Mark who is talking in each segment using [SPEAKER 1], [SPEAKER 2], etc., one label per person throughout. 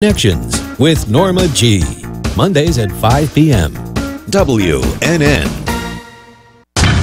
[SPEAKER 1] Connections with Norma G. Mondays at 5 p.m. WNN.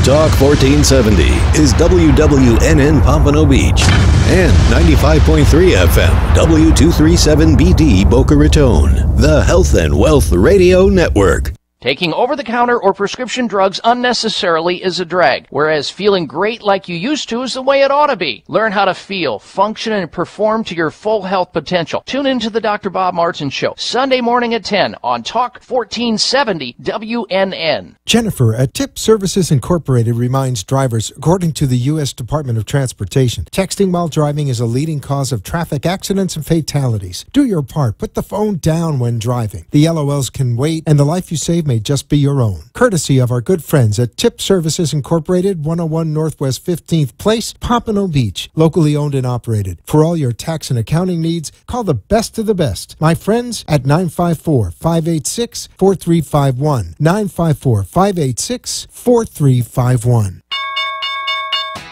[SPEAKER 1] Talk 1470 is WWNN Pompano Beach and 95.3 FM W237BD Boca Raton, the Health and Wealth Radio Network.
[SPEAKER 2] Taking over-the-counter or prescription drugs unnecessarily is a drag, whereas feeling great like you used to is the way it ought to be. Learn how to feel, function, and perform to your full health potential. Tune in to the Dr. Bob Martin Show, Sunday morning at 10 on Talk 1470 WNN.
[SPEAKER 3] Jennifer at Tip Services Incorporated reminds drivers, according to the U.S. Department of Transportation, texting while driving is a leading cause of traffic accidents and fatalities. Do your part. Put the phone down when driving. The LOLs can wait, and the life you save may just be your own. Courtesy of our good friends at Tip Services Incorporated, 101 Northwest 15th Place, Pompano Beach. Locally owned and operated. For all your tax and accounting needs, call the best of the best. My friends at 954-586-4351. 954-586-4351.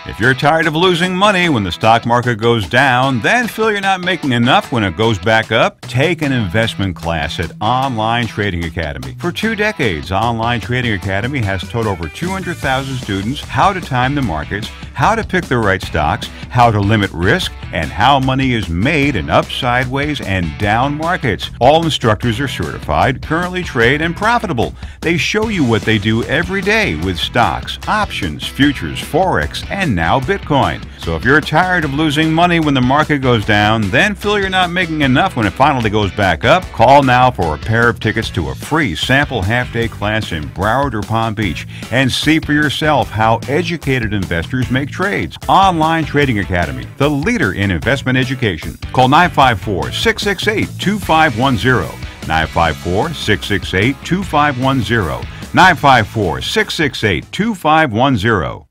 [SPEAKER 4] If you're tired of losing money when the stock market goes down, then feel you're not making enough when it goes back up, take an investment class at Online Trading Academy. For 2 decades, Online Trading Academy has taught over 200,000 students how to time the markets, how to pick the right stocks, how to limit risk, and how money is made in up, sideways, and down markets. All instructors are certified, currently trade, and profitable. They show you what they do every day with stocks, options, futures, forex, and now Bitcoin. So if you're tired of losing money when the market goes down, then feel you're not making enough when it finally goes back up, call now for a pair of tickets to a free sample half-day class in Broward or Palm Beach and see for yourself how educated investors make trades. Online Trading Academy, the leader in investment education. Call 954-668-2510. 954-668-2510. 954-668-2510.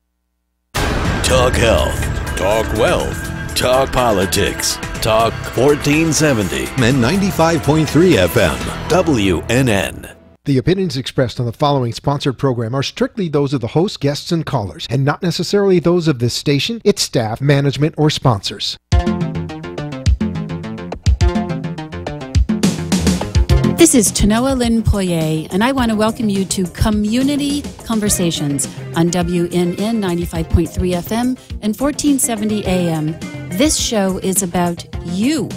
[SPEAKER 1] Talk health, talk wealth, talk politics, talk 1470 and 95.3 FM WNN.
[SPEAKER 3] The opinions expressed on the following sponsored program are strictly those of the host, guests, and callers, and not necessarily those of this station, its staff, management, or sponsors.
[SPEAKER 5] This is Tanoa Lynn Poirier, and I want to welcome you to Comm-Unity Conversations on WNN 95.3 FM and 1470 AM. This show is about you.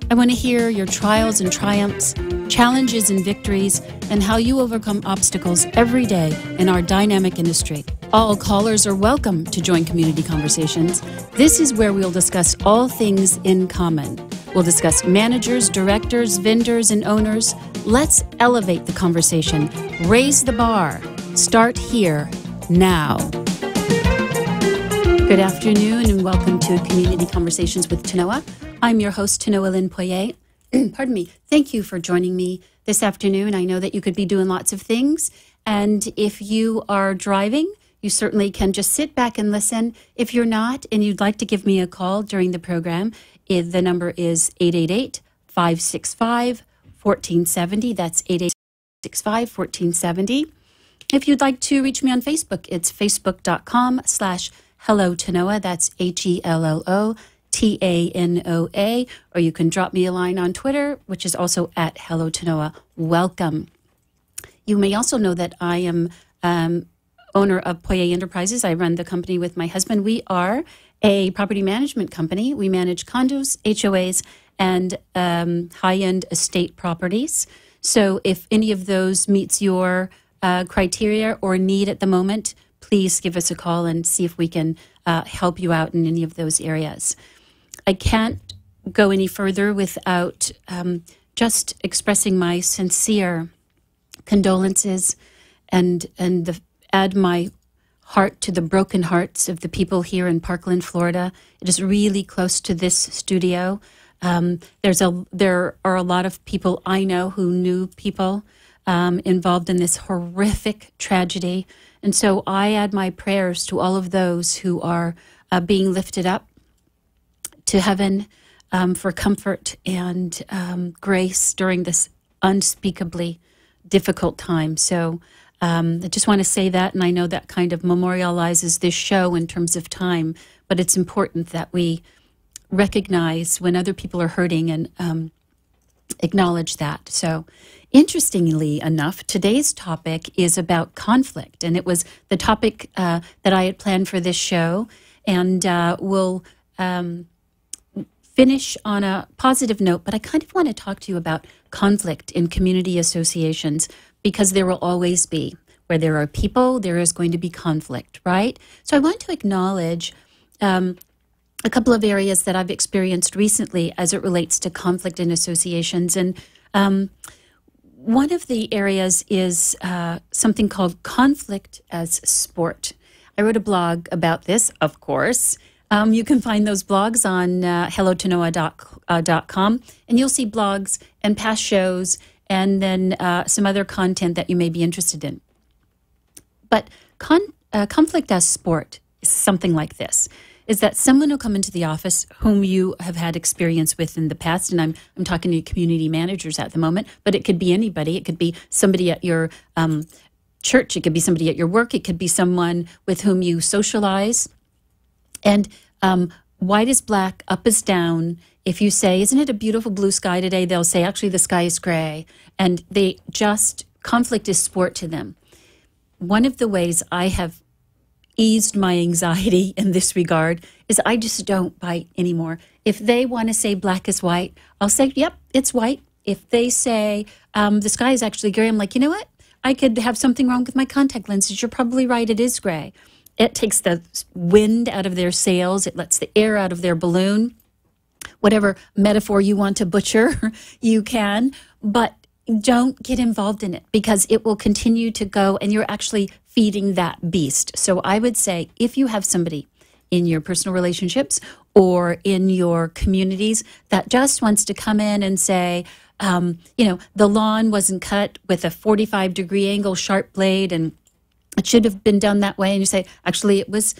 [SPEAKER 5] I want to hear your trials and triumphs, challenges and victories, and how you overcome obstacles every day in our dynamic industry. All callers are welcome to join Community Conversations. This is where we'll discuss all things in common. We'll discuss managers, directors, vendors, and owners. Let's elevate the conversation. Raise the bar. Start here, now. Good afternoon and welcome to Community Conversations with Tanoa. I'm your host, Tanoa Lynn Poirier. Pardon me. Thank you for joining me this afternoon. I know that you could be doing lots of things, and if you are driving, you certainly can just sit back and listen. If you're not and you'd like to give me a call during the program, the number is 888-565-1470. That's 888-565-1470. If you'd like to reach me on Facebook, it's facebook.com/Hello Tanoa. That's HELLOTANOA. Or you can drop me a line on Twitter, which is also at Hello Tanoa. Welcome. You may also know that I am owner of Poirier Enterprises. I run the company with my husband. We are a property management company. We manage condos, HOAs, and high-end estate properties. So if any of those meets your criteria or need at the moment, please give us a call and see if we can help you out in any of those areas. I can't go any further without just expressing my sincere condolences and add my heart to the broken hearts of the people here in Parkland, Florida. It is really close to this studio. There are a lot of people I know who knew people involved in this horrific tragedy. And so I add my prayers to all of those who are being lifted up to heaven for comfort and grace during this unspeakably difficult time. So I just want to say that, and I know that kind of memorializes this show in terms of time, but it's important that we recognize when other people are hurting and acknowledge that. So, interestingly enough, today's topic is about conflict, and it was the topic that I had planned for this show, and we'll finish on a positive note, but I kind of want to talk to you about conflict in community associations, because there will always be. Where there are people, there is going to be conflict, right? So I want to acknowledge a couple of areas that I've experienced recently as it relates to conflict in associations. And one of the areas is something called conflict as sport. I wrote a blog about this, of course. You can find those blogs on hellotanoa.com, and you'll see blogs and past shows and then some other content that you may be interested in. But conflict as sport is something like this, is that someone will come into the office whom you have had experience with in the past, and I'm talking to community managers at the moment, but it could be anybody. It could be somebody at your church. It could be somebody at your work. It could be someone with whom you socialize. And white is black, up is down. If you say, isn't it a beautiful blue sky today? They'll say, actually, the sky is gray. And conflict is sport to them. One of the ways I have eased my anxiety in this regard is I just don't bite anymore. If they want to say black is white, I'll say, yep, it's white. If they say the sky is actually gray, I'm like, you know what? I could have something wrong with my contact lenses. You're probably right. It is gray. It takes the wind out of their sails. It lets the air out of their balloon. Whatever metaphor you want to butcher, you can. But don't get involved in it, because it will continue to go and you're actually feeding that beast. So I would say, if you have somebody in your personal relationships or in your communities that just wants to come in and say, the lawn wasn't cut with a 45-degree angle sharp blade and it should have been done that way, and you say, actually, it was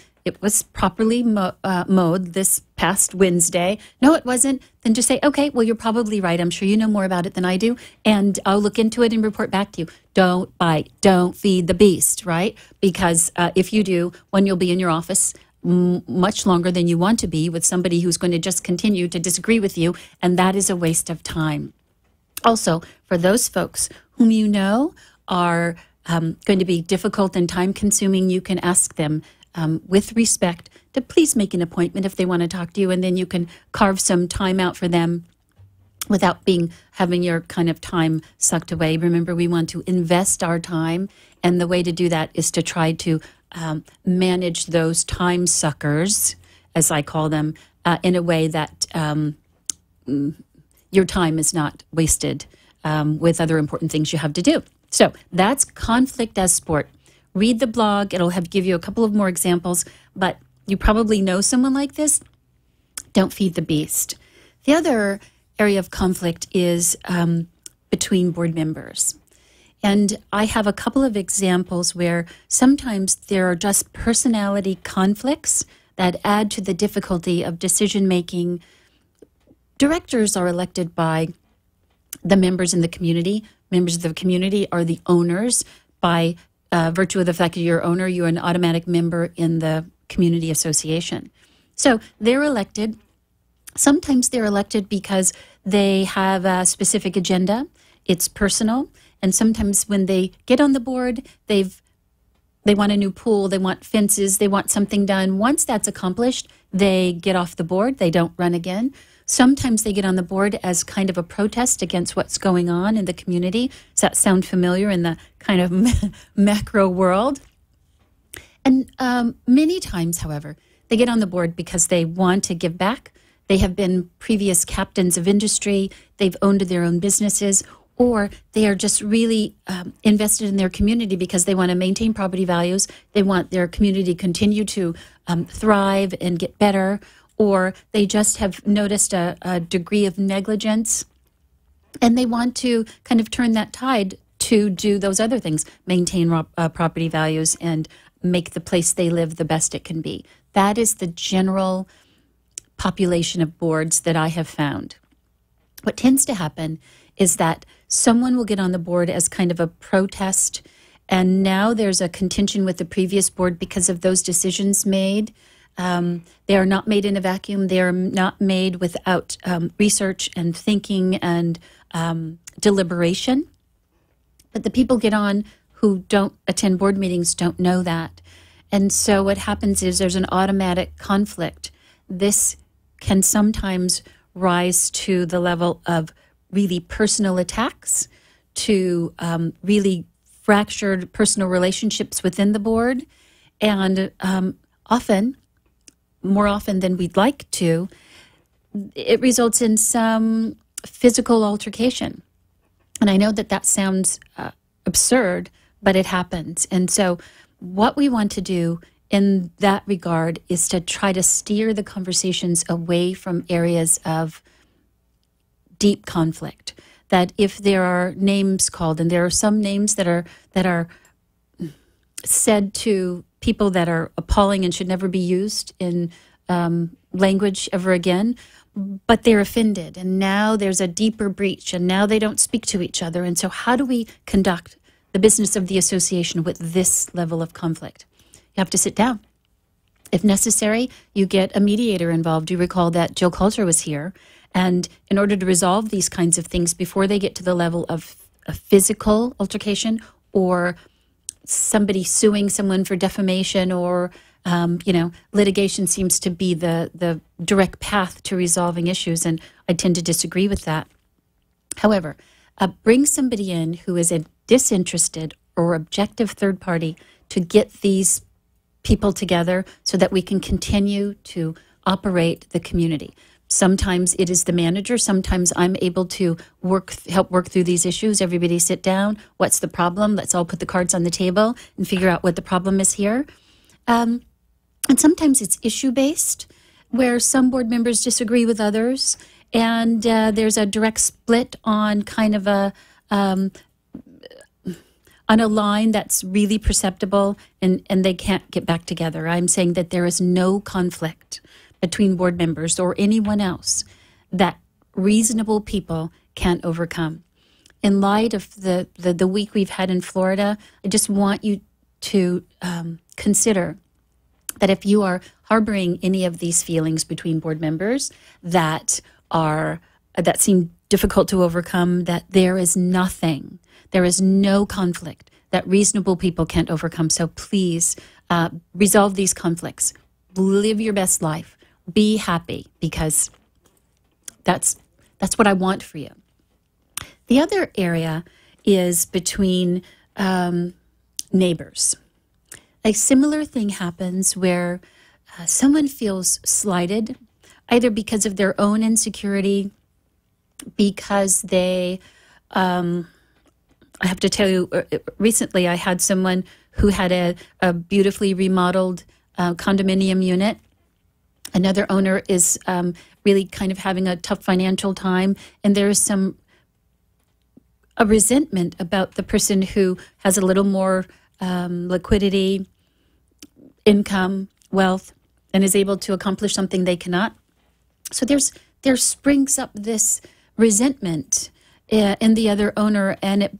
[SPEAKER 5] properly mowed this past Wednesday. No, it wasn't. Then just say, okay, well, you're probably right. I'm sure you know more about it than I do, and I'll look into it and report back to you. Don't bite. Don't feed the beast, right? Because if you do, one, you'll be in your office much longer than you want to be with somebody who's going to just continue to disagree with you, and that is a waste of time. Also, for those folks whom you know are going to be difficult and time-consuming, you can ask them with respect to please make an appointment if they want to talk to you, and then you can carve some time out for them without having your kind of time sucked away. Remember, we want to invest our time, and the way to do that is to try to manage those time suckers, as I call them, in a way that your time is not wasted with other important things you have to do. So that's conflict as sport. Read the blog. It'll give you a couple of more examples, but you probably know someone like this. Don't feed the beast. The other area of conflict is between board members. And I have a couple of examples where sometimes there are just personality conflicts that add to the difficulty of decision-making. Directors are elected by the members in the community. Members of the community are the owners. By virtue of the fact that you're an owner, you're an automatic member in the community association. So they're elected. Sometimes they're elected because they have a specific agenda. It's personal. And sometimes when they get on the board, they want a new pool, they want fences, they want something done. Once that's accomplished, they get off the board. They don't run again. Sometimes they get on the board as kind of a protest against what's going on in the community. Does that sound familiar in the kind of macro world? And many times, however, they get on the board because they want to give back. They have been previous captains of industry. They've owned their own businesses, or they are just really invested in their community because they want to maintain property values. They want their community to continue to thrive and get better, or they just have noticed a degree of negligence, and they want to kind of turn that tide to do those other things, maintain property values and make the place they live the best it can be. That is the general population of boards that I have found. What tends to happen is that someone will get on the board as kind of a protest, and now there's a contention with the previous board because of those decisions made. They are not made in a vacuum. They are not made without research and thinking and deliberation. But the people get on who don't attend board meetings don't know that. And so what happens is there's an automatic conflict. This can sometimes rise to the level of really personal attacks, to really fractured personal relationships within the board. And more often than we'd like to, it results in some physical altercation. And I know that sounds absurd, but it happens. And so what we want to do in that regard is to try to steer the conversations away from areas of deep conflict. That if there are names called, and there are some names that are said to people that are appalling and should never be used in language ever again, but they're offended, and now there's a deeper breach, and now they don't speak to each other. And so how do we conduct the business of the association with this level of conflict? You have to sit down. If necessary, you get a mediator involved. You recall that Jill Coulter was here, and in order to resolve these kinds of things before they get to the level of a physical altercation or somebody suing someone for defamation or litigation seems to be the direct path to resolving issues, and I tend to disagree with that. However, bring somebody in who is a disinterested or objective third party to get these people together so that we can continue to operate the community. Sometimes it is the manager. Sometimes I'm able to help work through these issues. Everybody sit down. What's the problem? Let's all put the cards on the table and figure out what the problem is here. And sometimes it's issue-based, where some board members disagree with others, and there's a direct split on kind of on a line that's really perceptible, and they can't get back together. I'm saying that there is no conflict between board members or anyone else that reasonable people can't overcome. In light of the week we've had in Florida, I just want you to consider that if you are harboring any of these feelings between board members that seem difficult to overcome, that there is no conflict that reasonable people can't overcome. So please resolve these conflicts. Live your best life. Be happy, because that's what I want for you. The other area is between neighbors. A similar thing happens where someone feels slighted, either because of their own insecurity, because they, I have to tell you, recently I had someone who had a beautifully remodeled condominium unit. Another owner is really kind of having a tough financial time, and there's a resentment about the person who has a little more liquidity, income, wealth, and is able to accomplish something they cannot. So there springs up this resentment in the other owner, and it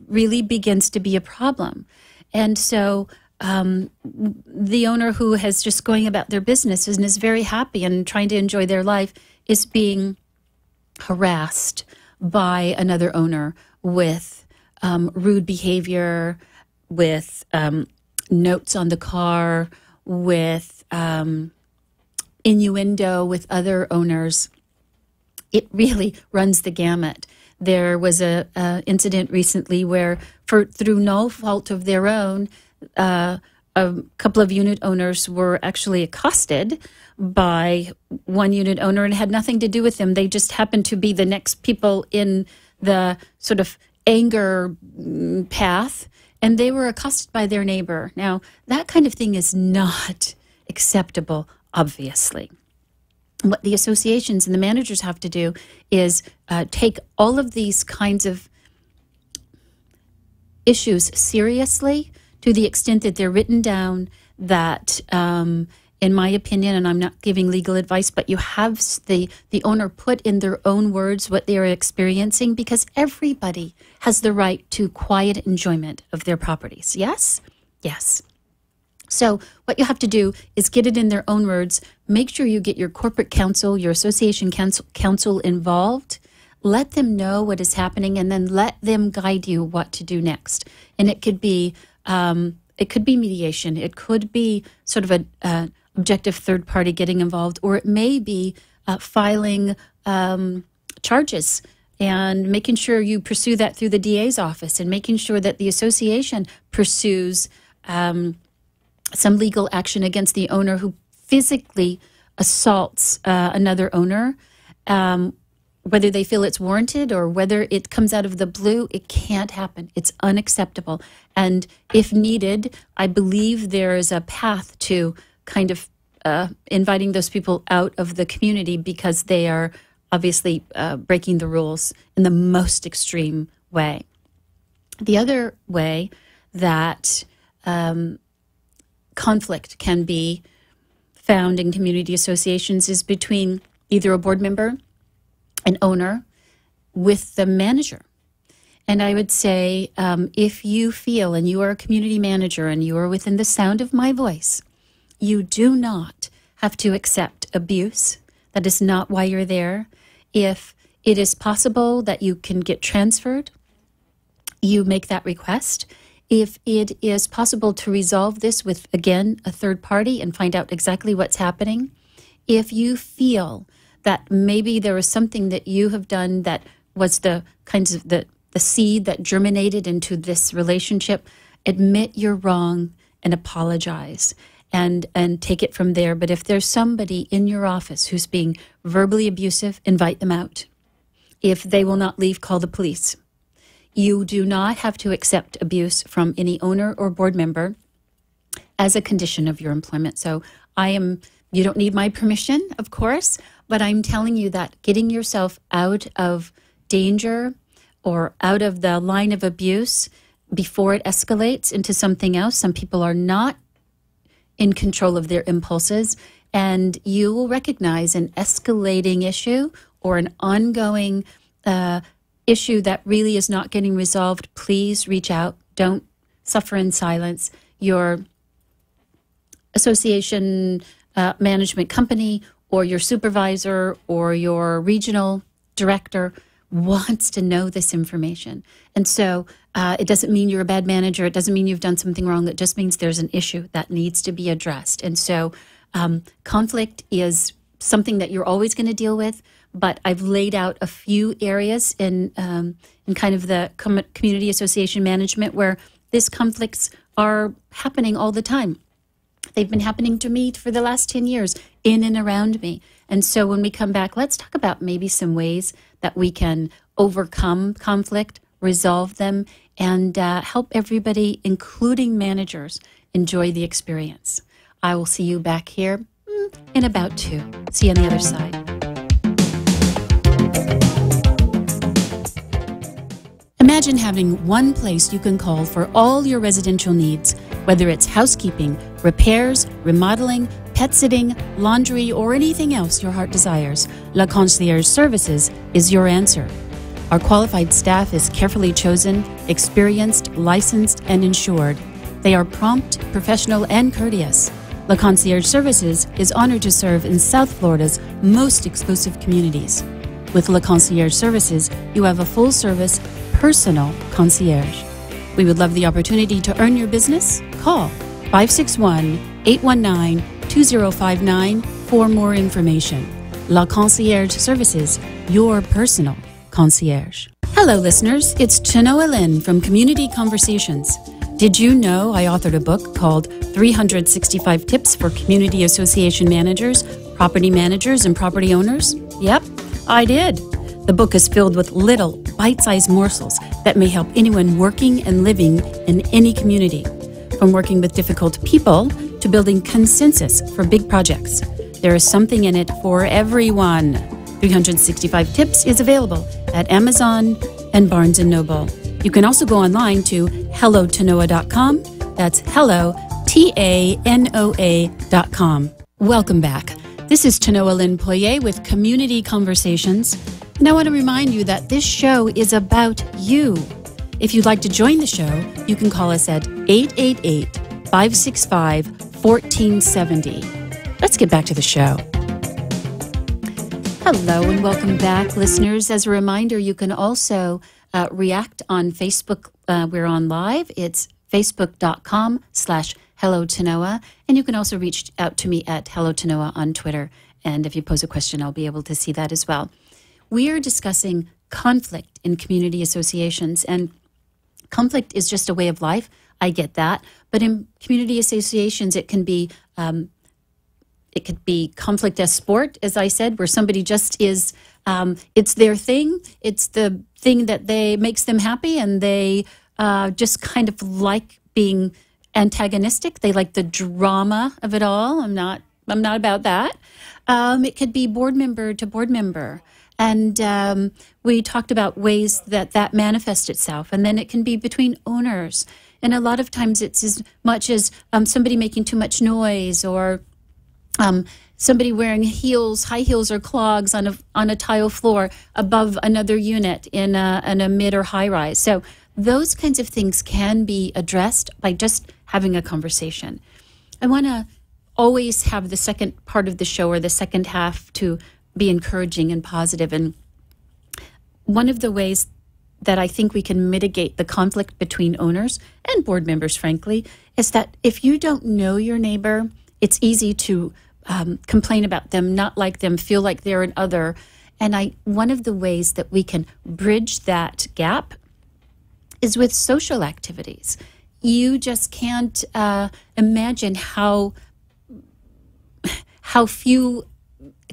[SPEAKER 5] really begins to be a problem. And so the owner who has just going about their business and is very happy and trying to enjoy their life is being harassed by another owner with rude behavior, with notes on the car, with innuendo with other owners. It really runs the gamut. There was a incident recently where, through no fault of their own, a couple of unit owners were actually accosted by one unit owner, and it had nothing to do with them. They just happened to be the next people in the sort of anger path, and they were accosted by their neighbor. Now, that kind of thing is not acceptable, obviously. What the associations and the managers have to do is take all of these kinds of issues seriously, to the extent that they're written down, that, in my opinion, and I'm not giving legal advice, but you have the owner put in their own words what they are experiencing, because everybody has the right to quiet enjoyment of their properties. Yes? Yes. So what you have to do is get it in their own words. Make sure you get your corporate counsel, your association counsel involved. let them know what is happening, and then let them guide you what to do next. And it could be mediation. It could be sort of an objective third party getting involved, or it may be filing charges and making sure you pursue that through the DA's office, and making sure that the association pursues some legal action against the owner who physically assaults another owner. Whether they feel it's warranted or whether it comes out of the blue, it can't happen. It's unacceptable. And if needed, I believe there is a path to kind of inviting those people out of the community because they are obviously breaking the rules in the most extreme way. The other way that conflict can be found in community associations is between either a board member, an owner, with the manager. And I would say, if you feel, and you are a community manager and you are within the sound of my voice, you do not have to accept abuse. That is not why you're there. If it is possible that you can get transferred, you make that request. If it is possible to resolve this with, again, a third party and find out exactly what's happening, if you feel that maybe there was something that you have done that was the kinds of the seed that germinated into this relationship, admit you're wrong and apologize and take it from there. But if there's somebody in your office who's being verbally abusive, invite them out. If they will not leave, call the police. You do not have to accept abuse from any owner or board member as a condition of your employment. So you don't need my permission, of course, but I'm telling you that getting yourself out of danger or out of the line of abuse before it escalates into something else. Some people are not in control of their impulses, and you will recognize an escalating issue or an ongoing issue that really is not getting resolved. Please reach out. Don't suffer in silence. Your association management company or your supervisor or your regional director wants to know this information. And so it doesn't mean you're a bad manager. It doesn't mean you've done something wrong. It just means there's an issue that needs to be addressed. And so conflict is something that you're always going to deal with, but I've laid out a few areas in kind of the community association management where these conflicts are happening all the time. They've been happening to me for the last 10 years, in and around me. And so when we come back, let's talk about maybe some ways that we can overcome conflict, resolve them, and help everybody, including managers, enjoy the experience. I will see you back here in about 2. See you on the other side. Imagine having one place you can call for all your residential needs, whether it's housekeeping, repairs, remodeling, pet sitting, laundry, or anything else your heart desires. La Concierge Services is your answer. Our qualified staff is carefully chosen, experienced, licensed, and insured. They are prompt, professional, and courteous. La Concierge Services is honored to serve in South Florida's most exclusive communities. With La Concierge Services, you have a full-service, personal concierge. We would love the opportunity to earn your business. Call 561-819-2059 for more information. La Concierge Services, your personal concierge. Hello, listeners. It's Tanoa Lynn from Community Conversations. Did you know I authored a book called 365 Tips for Community Association Managers, Property Managers, and Property Owners? Yep, I did. The book is filled with little, bite-sized morsels that may help anyone working and living in any community. From working with difficult people to building consensus for big projects. There is something in it for everyone. 365 Tips is available at Amazon and Barnes & Noble. You can also go online to hellotanoa.com. That's hello, Tanoa.com. Welcome back. This is Tanoa Lynn Poirier with Community Conversations. And I want to remind you that this show is about you. If you'd like to join the show, you can call us at 888-565-1470. Let's get back to the show. Hello and welcome back, listeners. As a reminder, you can also react on Facebook. We're on live. It's facebook.com/Hello Tanoa. And you can also reach out to me at Hello Tanoa on Twitter. And if you pose a question, I'll be able to see that as well. We are discussing conflict in community associations. And conflict is just a way of life. I get that. But in community associations, it can be conflict as sport, as I said, where somebody just is, it's their thing. It's the thing that makes them happy, and they just kind of like being antagonistic. They like the drama of it all. I'm not about that. It could be board member to board member. And we talked about ways that manifests itself. And then it can be between owners. And a lot of times it's as much as somebody making too much noise, or somebody wearing high heels or clogs on a tile floor above another unit in a mid or high rise. So those kinds of things can be addressed by just having a conversation. I want to always have the second part of the show, or the second half, to be encouraging and positive. And one of the ways that I think we can mitigate the conflict between owners and board members, frankly, is that if you don't know your neighbor, it's easy to complain about them, not like them, feel like they're an other. And one of the ways that we can bridge that gap is with social activities. You just can't imagine how few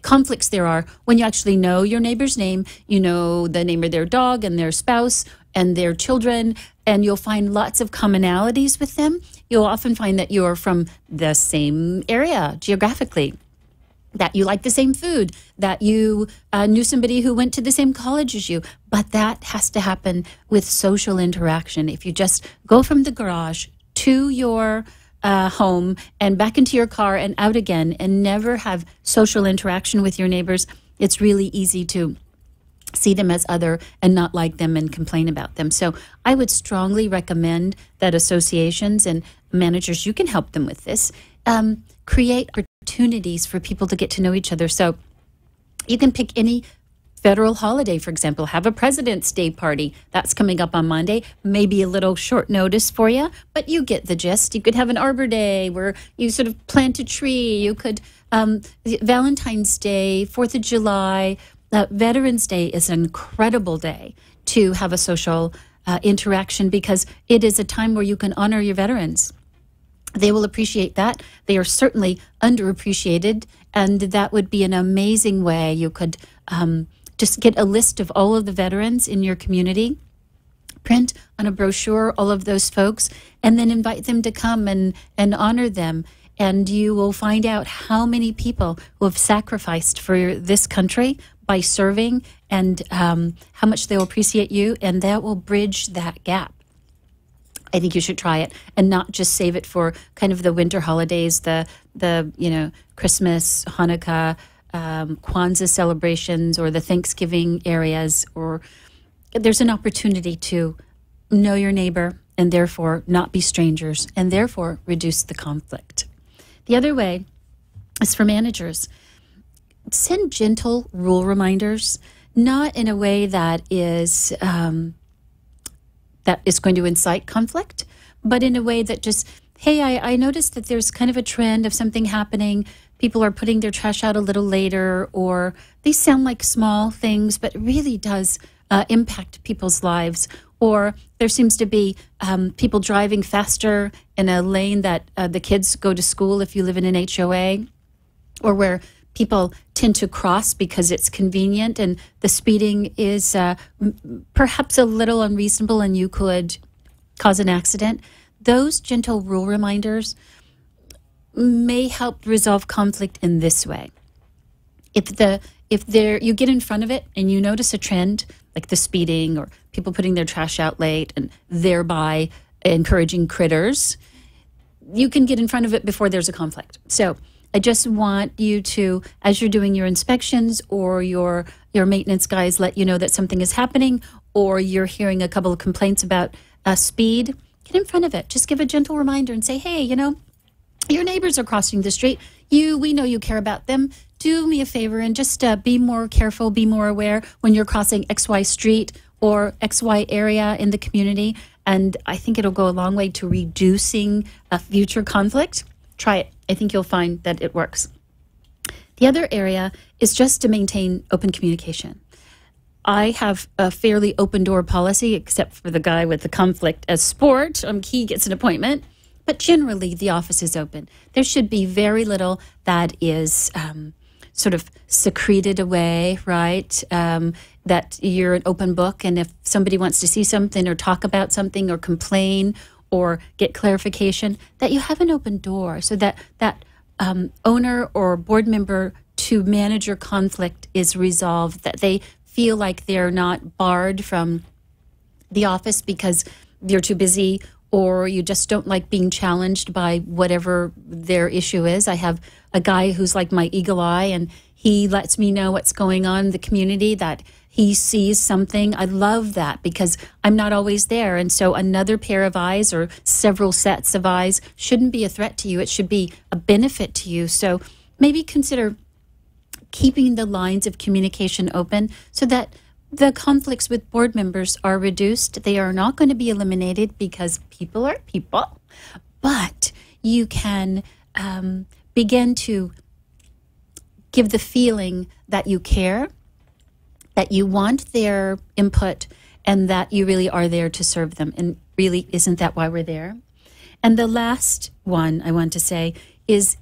[SPEAKER 5] conflicts there are when you actually know your neighbor's name, you know the name of their dog and their spouse and their children, and you'll find lots of commonalities with them. You'll often find that you're from the same area geographically, that you like the same food, that you knew somebody who went to the same college as you. But that has to happen with social interaction. If you just go from the garage to your home and back into your car and out again and never have social interaction with your neighbors, it's really easy to see them as other and not like them and complain about them. So I would strongly recommend that associations and managers, you can help them with this, create opportunities for people to get to know each other. So you can pick any federal holiday, for example, have a President's Day party. That's coming up on Monday. Maybe a little short notice for you, but you get the gist. You could have an Arbor Day where you sort of plant a tree. You could, Valentine's Day, 4th of July, Veterans Day is an incredible day to have a social interaction, because it is a time where you can honor your veterans. They will appreciate that. They are certainly underappreciated, and that would be an amazing way. You could just get a list of all of the veterans in your community, print on a brochure all of those folks, and then invite them to come and honor them. And you will find out how many people who have sacrificed for this country by serving, and how much they'll appreciate you, and that will bridge that gap. I think you should try it, and not just save it for kind of the winter holidays, the Christmas, Hanukkah, Kwanzaa celebrations, or the Thanksgiving areas. Or there's an opportunity to know your neighbor and therefore not be strangers, and therefore reduce the conflict. The other way is for managers. Send gentle rule reminders, not in a way that is going to incite conflict, but in a way that just, hey, I noticed that there's kind of a trend of something happening. People are putting their trash out a little later, or they sound like small things, but it really does impact people's lives. Or there seems to be people driving faster in a lane that the kids go to school if you live in an HOA, or where people tend to cross because it's convenient, and the speeding is perhaps a little unreasonable and you could cause an accident. Those gentle rule reminders may help resolve conflict in this way. If you get in front of it and you notice a trend, like the speeding or people putting their trash out late and thereby encouraging critters, you can get in front of it before there's a conflict. So I just want you to, as you're doing your inspections, or your maintenance guys let you know that something is happening, or you're hearing a couple of complaints about speed, get in front of it. Just give a gentle reminder and say, hey, your neighbors are crossing the street. We know you care about them. do me a favor and just be more careful, be more aware when you're crossing XY Street or XY area in the community. And I think it'll go a long way to reducing a future conflict. Try it. I think you'll find that it works. The other area is just to maintain open communication. I have a fairly open door policy, except for the guy with the conflict as sport. He gets an appointment. But generally, the office is open. There should be very little that is sort of secreted away, right? That you're an open book, and if somebody wants to see something or talk about something or complain or get clarification, that you have an open door so that owner or board member to manage your conflict is resolved, that they feel like they're not barred from the office because you're too busy or you just don't like being challenged by whatever their issue is. I have a guy who's like my eagle eye, and he lets me know what's going on in the community, that he sees something. I love that because I'm not always there. And so another pair of eyes or several sets of eyes shouldn't be a threat to you. It should be a benefit to you. So maybe consider keeping the lines of communication open so that the conflicts with board members are reduced. They are not going to be eliminated because people are people, but you can begin to give the feeling that you care, that you want their input, and that you really are there to serve them. And really, isn't that why we're there? And the last one I want to say is,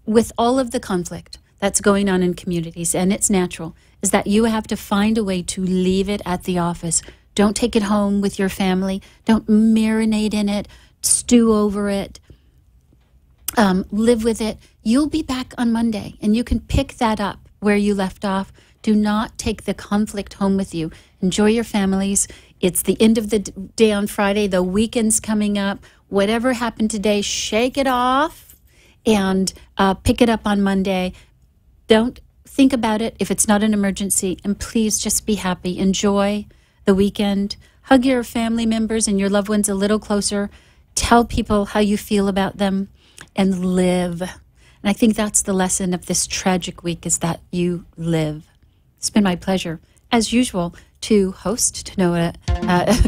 [SPEAKER 5] with all of the conflict that's going on in communities, and it's natural, is that you have to find a way to leave it at the office. Don't take it home with your family. Don't marinate in it, stew over it, live with it. You'll be back on Monday, and you can pick that up where you left off. Do not take the conflict home with you. Enjoy your families. It's the end of the day on Friday. The weekend's coming up. Whatever happened today, shake it off and pick it up on Monday. Don't think about it if it's not an emergency, and please just be happy. Enjoy the weekend. Hug your family members and your loved ones a little closer. Tell people how you feel about them and live. And I think that's the lesson of this tragic week, is that you live. It's been my pleasure, as usual, to host Tanoa,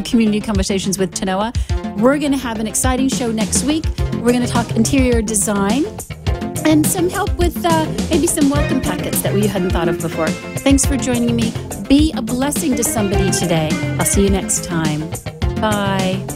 [SPEAKER 5] Community Conversations with Tanoa. We're going to have an exciting show next week. We're going to talk interior design and some help with maybe some welcome packets that we hadn't thought of before. Thanks for joining me. Be a blessing to somebody today. I'll see you next time. Bye.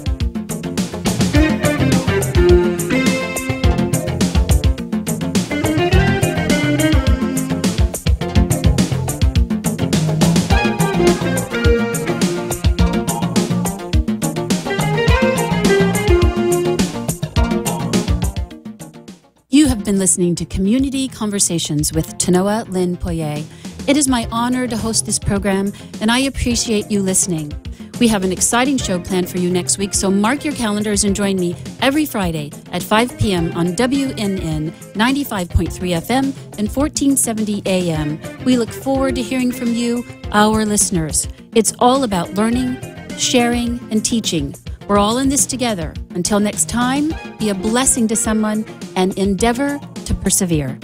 [SPEAKER 5] Been listening to Community Conversations with Tanoa Lynn Poirier. It is my honor to host this program, and I appreciate you listening. We have an exciting show planned for you next week, so mark your calendars and join me every Friday at 5 p.m. on WNN 95.3 FM and 1470 AM. We look forward to hearing from you, our listeners. It's all about learning, sharing, and teaching. We're all in this together. Until next time, be a blessing to someone and endeavor to persevere.